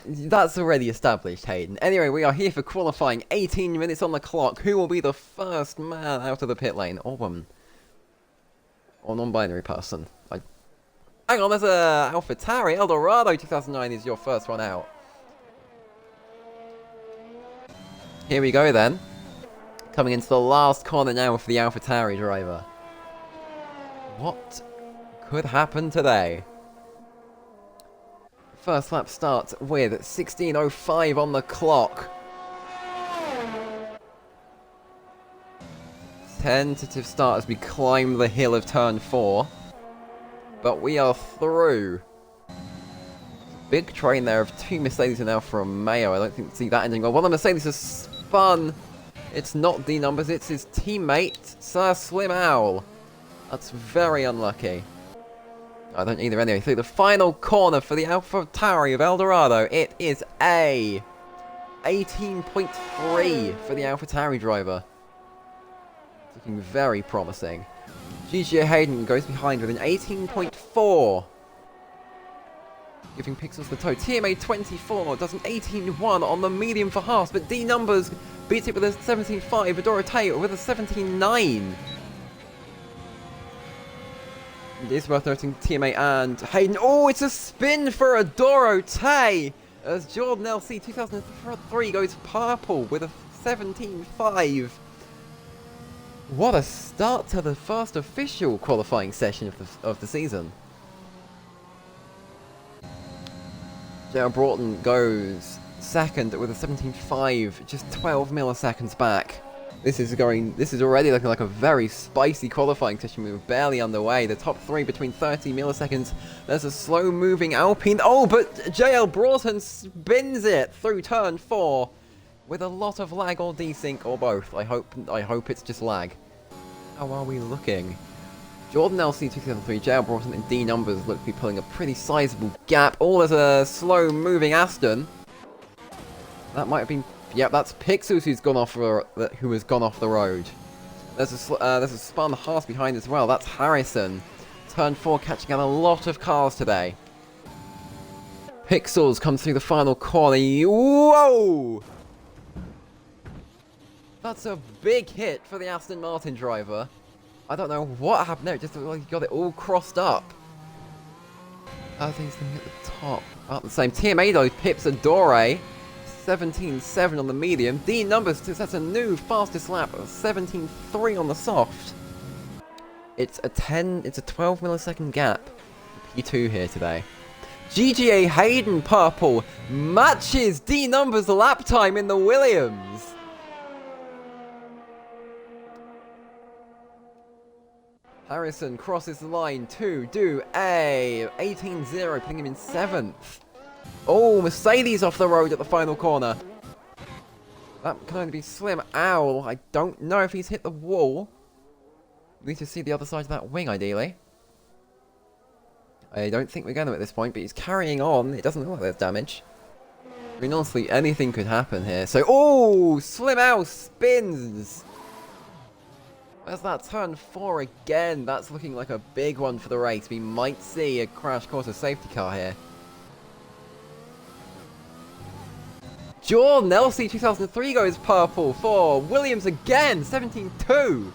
that's already established, Hayden. Anyway, we are here for qualifying. 18 minutes on the clock. Who will be the first man out of the pit lane? Or woman? Or non-binary person? Hang on, there's a AlphaTauri. Eldorado 2009 is your first one out. Here we go then. Coming into the last corner now for the AlphaTauri driver. What could happen today? First lap starts with 16:05 on the clock. Tentative start as we climb the hill of turn 4. But we are through. Big train there of 2 Mercedes and Alfa Romeo. I don't think see that ending well. One of the Mercedes has spun. It's not D numbers, it's his teammate, Sir Slim Owl. That's very unlucky. I don't either anyway. Through the final corner for the AlphaTauri of Eldorado, it is a 18.3 for the AlphaTauri driver. It's looking very promising. GGA Hayden goes behind with an 18.4. Giving Pixels the toe. TMA 24 does an 18.1 on the medium for Haas, but D Numbers beats it with a 17.5. Adora Tay with a 17.9. It is worth noting TMA and Hayden. Oh, it's a spin for Adoro Tay as Jordan LC 2003 goes purple with a 17.5. What a start to the first official qualifying session of the season. J.R. Broughton goes second with a 17.5, just 12 milliseconds back. This is already looking like a very spicy qualifying session. We were barely underway. The top 3 between 30 milliseconds. There's a slow-moving Alpine. Oh, but J.L. Broughton spins it through turn 4 with a lot of lag or desync or both. I hope it's just lag. How are we looking? Jordan LC 2003, J.L. Broughton and D Numbers look to be pulling a pretty sizable gap. All as a slow-moving Aston. That might have been. Yep, that's Pixels who has gone off the road. There's a spun Haas behind as well. That's Harrison. Turn 4 catching out a lot of cars today. Pixels comes through the final corner. Whoa! That's a big hit for the Aston Martin driver. I don't know what happened there. It just looked like he got it all crossed up. I think he's looking at the top. About the same. TMA though pips Adore. 17.7 on the medium. D Numbers, that's a new fastest lap. 17.3 on the soft. It's a 12 millisecond gap. P2 here today. GGA Hayden purple matches D Numbers lap time in the Williams. Harrison crosses the line to do a 18.0, putting him in 7th. Oh, Mercedes off the road at the final corner. That can only be Slim Owl. I don't know if he's hit the wall. We need to see the other side of that wing, ideally. I don't think we're going to at this point, but he's carrying on. It doesn't look like there's damage. I mean, honestly, anything could happen here. So, oh, Slim Owl spins. Where's that turn 4 again? That's looking like a big one for the race. We might see a crash course of safety car here. Jordan LC 2003 goes purple for Williams again, 17.2.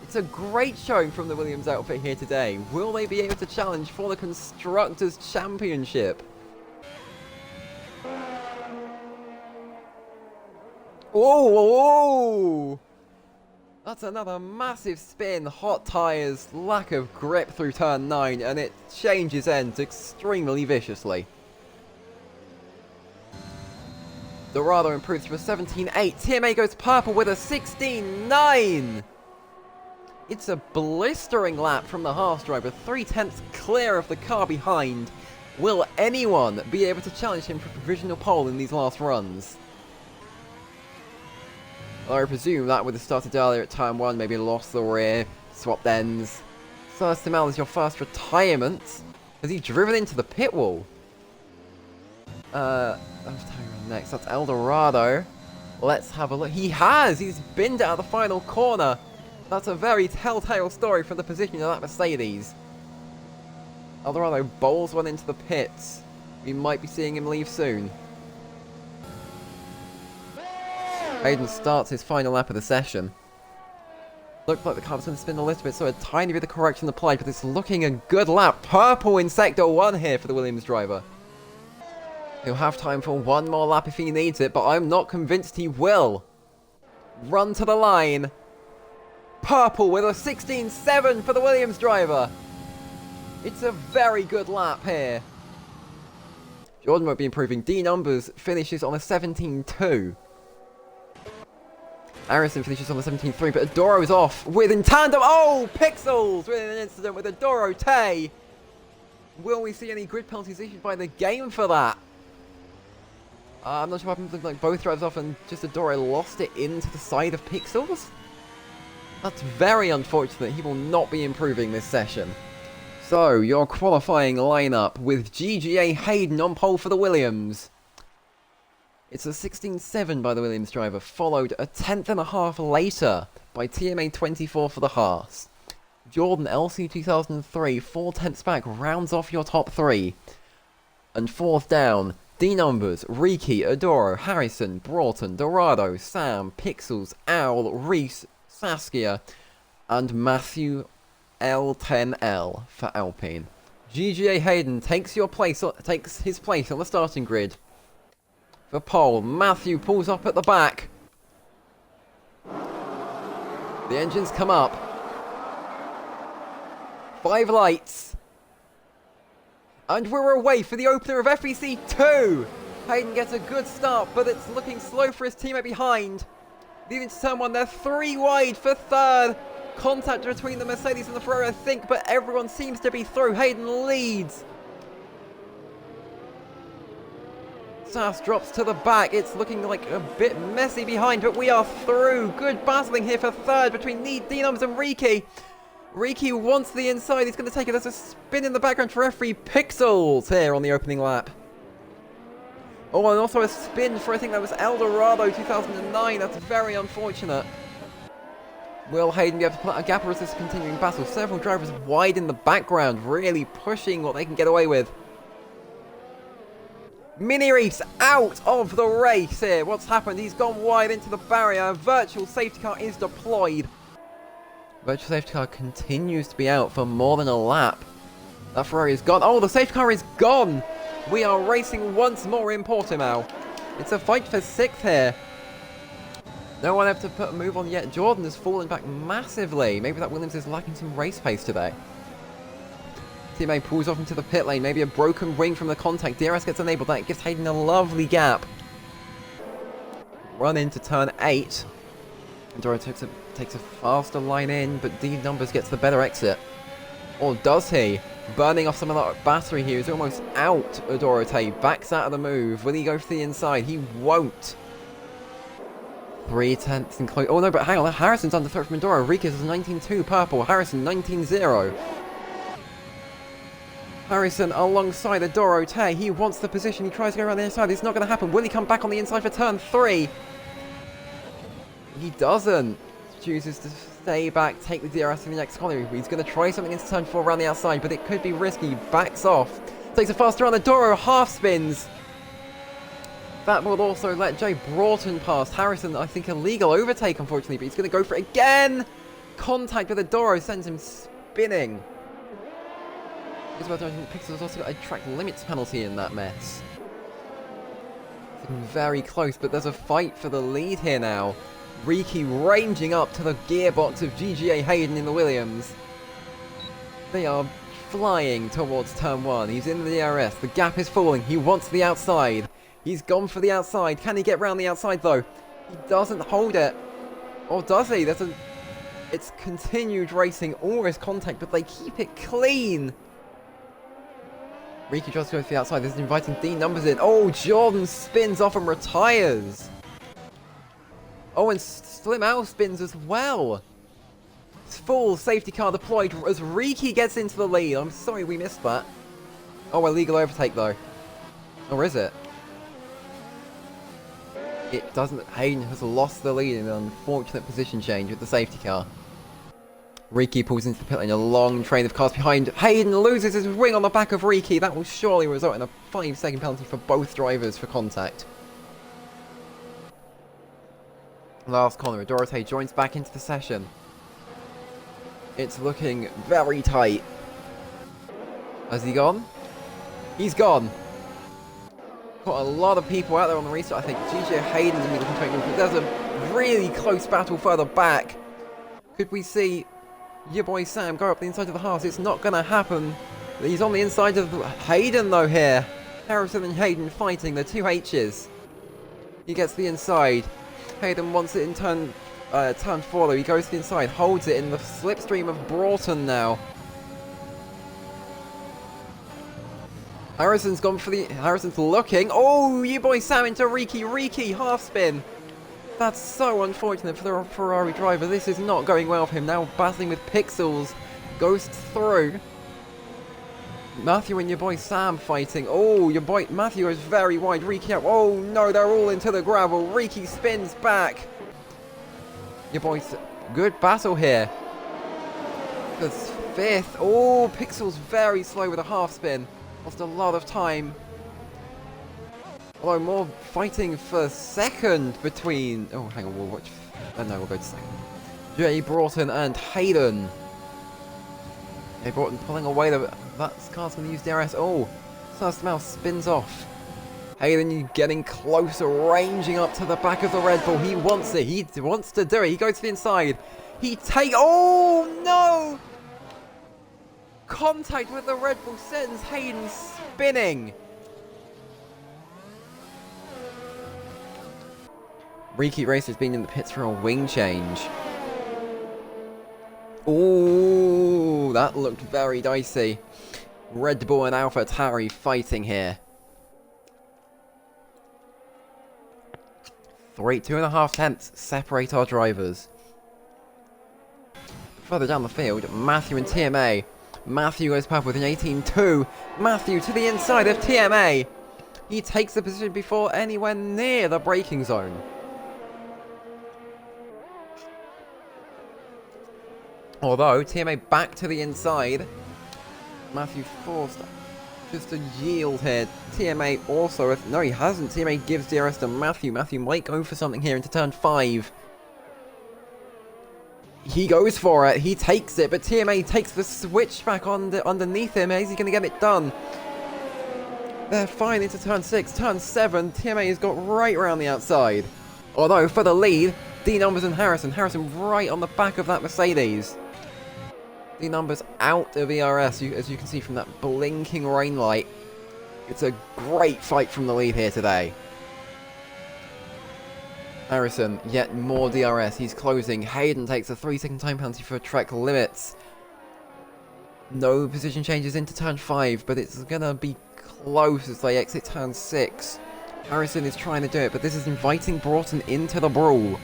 It's a great showing from the Williams outfit here today. Will they be able to challenge for the Constructors' Championship? Oh! That's another massive spin. Hot tyres, lack of grip through turn 9, and it changes ends extremely viciously. Dorado improves to a 17.8. TMA goes purple with a 16.9. It's a blistering lap from the Haas driver, 3/10 clear of the car behind. Will anyone be able to challenge him for provisional pole in these last runs? I presume that would have started earlier at turn 1, maybe lost the rear, swapped ends. First Mal is your first retirement. Has he driven into the pit wall? Next, that's Eldorado. Let's have a look. He has! He's binned out of the final corner. That's a very telltale story from the position of that Mercedes. Eldorado bowls one into the pits. We might be seeing him leave soon. Hayden starts his final lap of the session. Looked like the car's going to spin a little bit, so a tiny bit of correction applied, but it's looking a good lap. Purple in Sector 1 here for the Williams driver. He'll have time for one more lap if he needs it, but I'm not convinced he will. Run to the line. Purple with a 16.7 for the Williams driver. It's a very good lap here. Jordan won't be improving. D Numbers finishes on a 17.2. Harrison finishes on the 17.3, but Adoro is off with in tandem. Oh, Pixels with an incident with Adoro Tay. Will we see any grid penalties issued by the game for that? I'm not sure what happened. Looked like both drives off and just Adoro lost it into the side of Pixels. That's very unfortunate. He will not be improving this session. So, your qualifying lineup with GGA Hayden on pole for the Williams. It's a 16.7 by the Williams driver, followed a 10th.5 later by TMA24 for the Haas. Jordan LC 2003, 4/10ths back, rounds off your top three. And fourth down, D Numbers, Riki, Adoro, Harrison, Broughton, Dorado, Sam, Pixels, Owl, Reese, Saskia, and Matthew L10L for Alpine. GGA Hayden takes his place on the starting grid. For pole, Matthew pulls up at the back. The engines come up. 5 lights. And we're away for the opener of FVC2. Hayden gets a good start, but it's looking slow for his teammate behind. Leading to turn 1, they're 3 wide for third. Contact between the Mercedes and the Ferrari, I think, but everyone seems to be through. Hayden leads. Sass drops to the back. It's looking like a bit messy behind, but we are through. Good battling here for third between D-Numbers and Riki. Riki wants the inside. He's going to take it. There's a spin in the background for referee Pixels here on the opening lap. Oh, and also a spin for, I think that was Eldorado 2009. That's very unfortunate. Will Hayden be able to put a gap, or is this a continuing battle? Several drivers wide in the background, really pushing what they can get away with. Mini Reef's out of the race here. What's happened? He's gone wide into the barrier. A virtual safety car is deployed. Virtual safety car continues to be out for more than a lap. That Ferrari is gone. Oh, the safety car is gone. We are racing once more in Portimao. It's a fight for 6th here. No one able to put a move on yet. Jordan has fallen back massively. Maybe that Williams is lacking some race pace today. Teammate pulls off into the pit lane. Maybe a broken wing from the contact. DRS gets enabled. That gives Hayden a lovely gap. Run into turn 8. Doro takes a faster line in, but D Numbers gets the better exit. Or does he? Burning off some of that battery here. He's almost out. Adorote backs out of the move. Will he go for the inside? He won't. 3/10ths and close. Oh no, but hang on. Harrison's under threat from Adoro. Rikas is 19.2 purple. Harrison 19.0. Harrison alongside Adorote. He wants the position. He tries to go around the inside. It's not going to happen. Will he come back on the inside for turn 3? He doesn't. Chooses to stay back, take the DRS in the next corner. He's going to try something into turn 4 around the outside, but it could be risky. Backs off. Takes a faster run. Adoro half spins. That will also let Jay Broughton pass. Harrison, I think, a legal overtake, unfortunately, but he's going to go for it again. Contact with Adoro sends him spinning. Pixels also got a track limits penalty in that mess. Very close, but there's a fight for the lead here now. Riki ranging up to the gearbox of GGA Hayden in the Williams. They are flying towards turn 1. He's in the DRS. The gap is falling. He wants the outside. He's gone for the outside. Can he get round the outside though? He doesn't hold it. Or does he? It's continued racing, all risk contact, but they keep it clean. Riki tries to go to the outside. This is inviting D Numbers in. Oh, Jordan spins off and retires. Oh, and Slim Al spins as well. Full safety car deployed as Riki gets into the lead. I'm sorry we missed that. Oh, illegal overtake though. Or is it? It doesn't. Hayden has lost the lead in an unfortunate position change with the safety car. Riki pulls into the pit lane, a long train of cars behind. Hayden loses his wing on the back of Riki. That will surely result in a 5-second penalty for both drivers for contact. Last corner, Dorothy joins back into the session. It's looking very tight. Has he gone? He's gone. Got a lot of people out there on the restart. I think GJ Hayden's going to be looking to make moves, but there's a really close battle further back. Could we see your boy Sam go up the inside of the Haas? It's not going to happen. He's on the inside of Hayden though here. Harrison and Hayden fighting, the two H's. He gets the inside. Hayden wants it in turn 4 though. He goes to the inside, holds it in the slipstream of Broughton now. Harrison's gone for the... Harrison's looking. Oh, you boy Sam into Riki. Riki, half spin. That's so unfortunate for the Ferrari driver. This is not going well for him. Now battling with Pixels. Goes through. Matthew and your boy Sam fighting. Oh, your boy Matthew goes very wide. Riki out. Oh no, they're all into the gravel. Riki spins back. Your boy... Good battle here. That's fifth. Oh, Pixels very slow with a half spin. Lost a lot of time. Although more fighting for second between... Oh, hang on, we'll watch... no, we'll go to second. Jay Broughton and Hayden. Jay Broughton pulling away the... That car's going to use DRS. Oh, first mouse spins off. Hayden getting closer, ranging up to the back of the Red Bull. He wants it. He wants to do it. He goes to the inside. He takes... Oh, no! Contact with the Red Bull sends Hayden spinning. Riki Racer's been in the pits for a wing change. Ooh, that looked very dicey. Red Bull and AlphaTauri fighting here. 2.5 tenths separate our drivers. Further down the field, Matthew and TMA. Matthew goes past with an 18.2. Matthew to the inside of TMA. He takes the position before anywhere near the braking zone. Although, TMA back to the inside. Matthew forced just a yield here. TMA also... No, he hasn't. TMA gives DRS to Matthew. Matthew might go for something here into turn 5. He goes for it. He takes it, but TMA takes the switchback underneath him. Is he going to get it done? They're fine into turn 6. Turn 7, TMA has got right around the outside. Although, for the lead, D Numbers and Harrison. Harrison right on the back of that Mercedes. D Numbers out of ERS, as you can see from that blinking rain light. It's a great fight from the lead here today. Harrison, yet more DRS. He's closing. Hayden takes a 3-second time penalty for track limits. No position changes into turn 5, but it's going to be close as they exit turn 6. Harrison is trying to do it, but this is inviting Broughton into the brawl.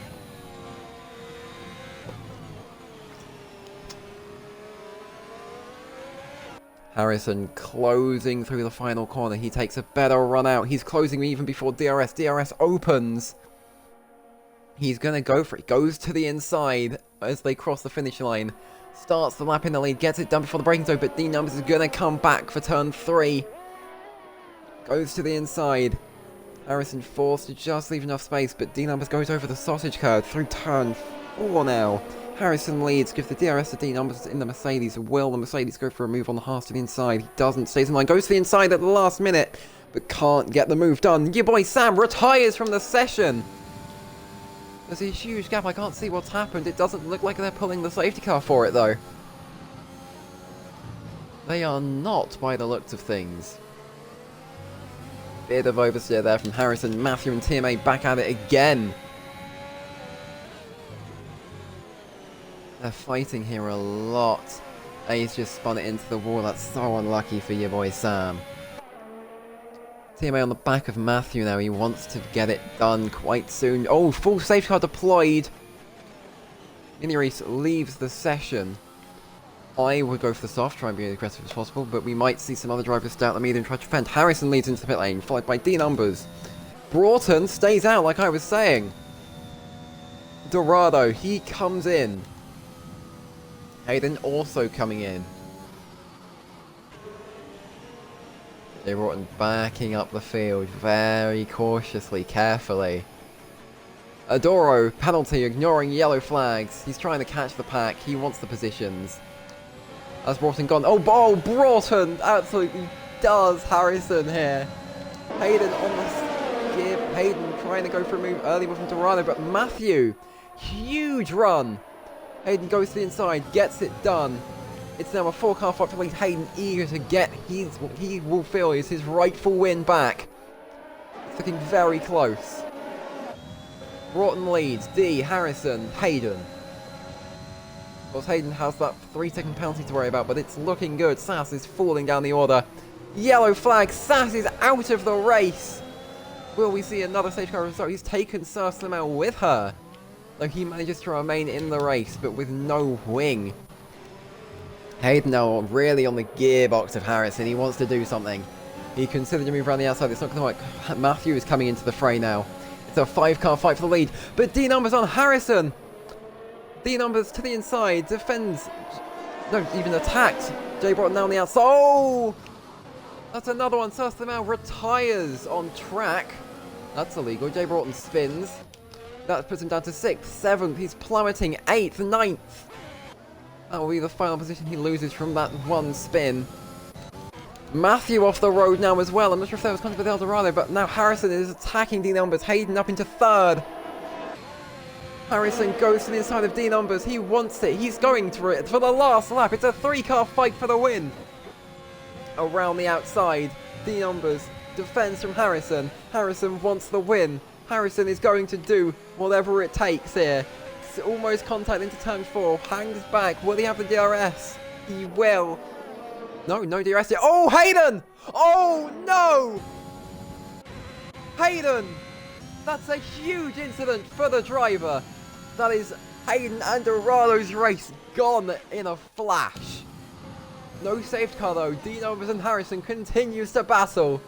Harrison closing through the final corner. He takes a better run out. He's closing even before DRS. DRS opens. He's going to go for it. Goes to the inside as they cross the finish line. Starts the lap in the lead. Gets it done before the braking zone, but D Numbers is going to come back for turn 3. Goes to the inside. Harrison forced to just leave enough space, but D Numbers goes over the sausage curve through turn 4 now. Harrison leads, gives the DRS to D Numbers in the Mercedes. Will the Mercedes go for a move on the Haas to the inside? He doesn't, stays in line, goes to the inside at the last minute, but can't get the move done. Your boy Sam retires from the session. There's a huge gap, I can't see what's happened. It doesn't look like they're pulling the safety car for it though. They are not by the looks of things. Bit of oversteer there from Harrison. Matthew and TMA back at it again. They're fighting here a lot. A's just spun it into the wall. That's so unlucky for your boy Sam. TMA on the back of Matthew now. He wants to get it done quite soon. Oh, full safety car deployed. Mini-Reese leaves the session. I would go for the soft, try and be as aggressive as possible, but we might see some other drivers stay out the medium and try to defend. Harrison leads into the pit lane, followed by D Numbers. Broughton stays out, like I was saying. Dorado, he comes in. Hayden also coming in. Jay Broughton backing up the field very cautiously, carefully. Adoro, penalty, ignoring yellow flags. He's trying to catch the pack. He wants the positions. That's Broughton gone. Oh, Broughton absolutely does Harrison here. Hayden on the skip. Hayden trying to go for a move early with Dorado, but Matthew, huge run. Hayden goes to the inside, gets it done. It's now a 4-car fight for lead. Hayden eager to get what he will feel is his rightful win back. It's looking very close. Broughton leads. D, Harrison, Hayden. Of course, Hayden has that 3-second penalty to worry about, but it's looking good. Sass is falling down the order. Yellow flag. Sass is out of the race. Will we see another safety car result? He's taken Sir Slimel with her. Though he manages to remain in the race, but with no wing. Hayden now really on the gearbox of Harrison. He wants to do something. He considered a move around the outside. It's not going to work. Matthew is coming into the fray now. It's a 5-car fight for the lead. But D numbers on Harrison. D numbers to the inside. Defends. No, even attacked. Jay Broughton now on the outside. Oh! That's another one. Sir Slimel retires on track. That's illegal. Jay Broughton spins. That puts him down to 6th, 7th. He's plummeting. 8th, 9th. That will be the final position he loses from that one spin. Matthew off the road now as well. I'm not sure if that was contact with Eldorado, but now Harrison is attacking D numbers. Hayden up into 3rd. Harrison goes to the inside of D numbers. He wants it. He's going for it for the last lap. It's a 3-car fight for the win. Around the outside, D numbers defends from Harrison. Harrison wants the win. Harrison is going to do whatever it takes here. It's almost contact into turn 4. Hangs back. Will he have the DRS? He will. No DRS yet. Oh, Hayden! Oh, no! Hayden! That's a huge incident for the driver. That is Hayden and Dorado's race gone in a flash. No safety car though. D numbers and Harrison continues to battle.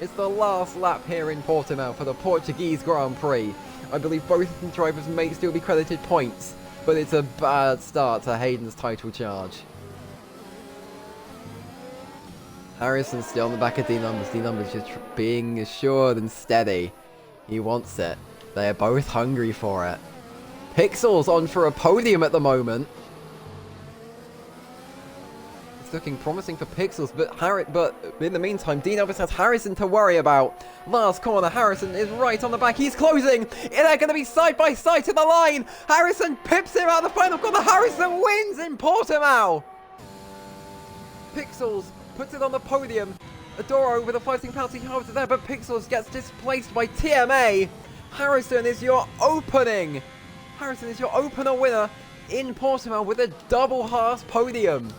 It's the last lap here in Portimao for the Portuguese Grand Prix. I believe both the drivers may still be credited points, but it's a bad start to Hayden's title charge. Harrison's still on the back of D numbers. D numbers just being assured and steady. He wants it. They are both hungry for it. Pixel's on for a podium at the moment. It's looking promising for Pixels, but in the meantime, D numbers has Harrison to worry about. Last corner, Harrison is right on the back. He's closing. They're going to be side by side to the line. Harrison pips him out of the final corner. Harrison wins in Portimao. Pixels puts it on the podium. Adoro with a 5-second penalty holds it there, but Pixels gets displaced by TMA. Harrison is your opener winner in Portimao with a double Haas podium.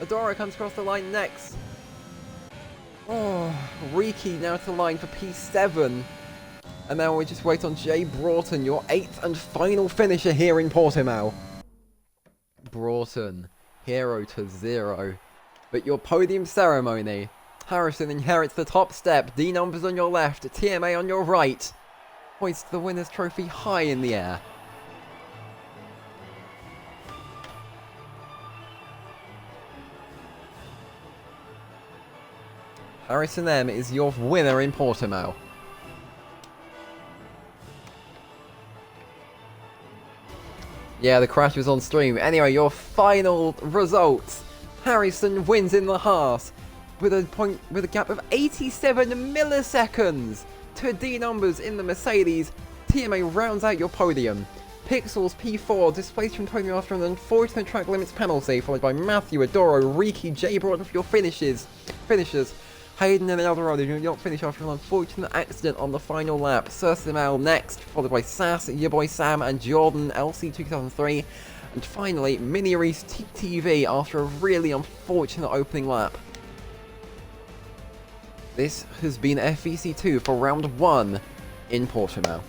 Adoro comes across the line next. Oh, Riki now to the line for P7. And now we just wait on Jay Broughton, your 8th and final finisher here in Portimao. Broughton, hero to 0. But your podium ceremony, Harrison inherits the top step, D numbers on your left, TMA on your right. Hoist the winner's trophy high in the air. Harrison M is your winner in Portimao. Yeah, the crash was on stream. Anyway, your final results. Harrison wins in the Haas with a gap of 87 milliseconds to D numbers in the Mercedes. TMA rounds out your podium. Pixels P4 displaced from podium after an unfortunate track limits penalty, followed by Matthew, Adoro, Riki, Jay Broughton for your finishers. Hayden and Eldorado do not finish after an unfortunate accident on the final lap. Sir Slimel next, followed by Sass, your boy Sam, and Jordan, LC 2003. And finally, Mini Reese TTV after a really unfortunate opening lap. This has been FVC2 for round 1 in Portimao.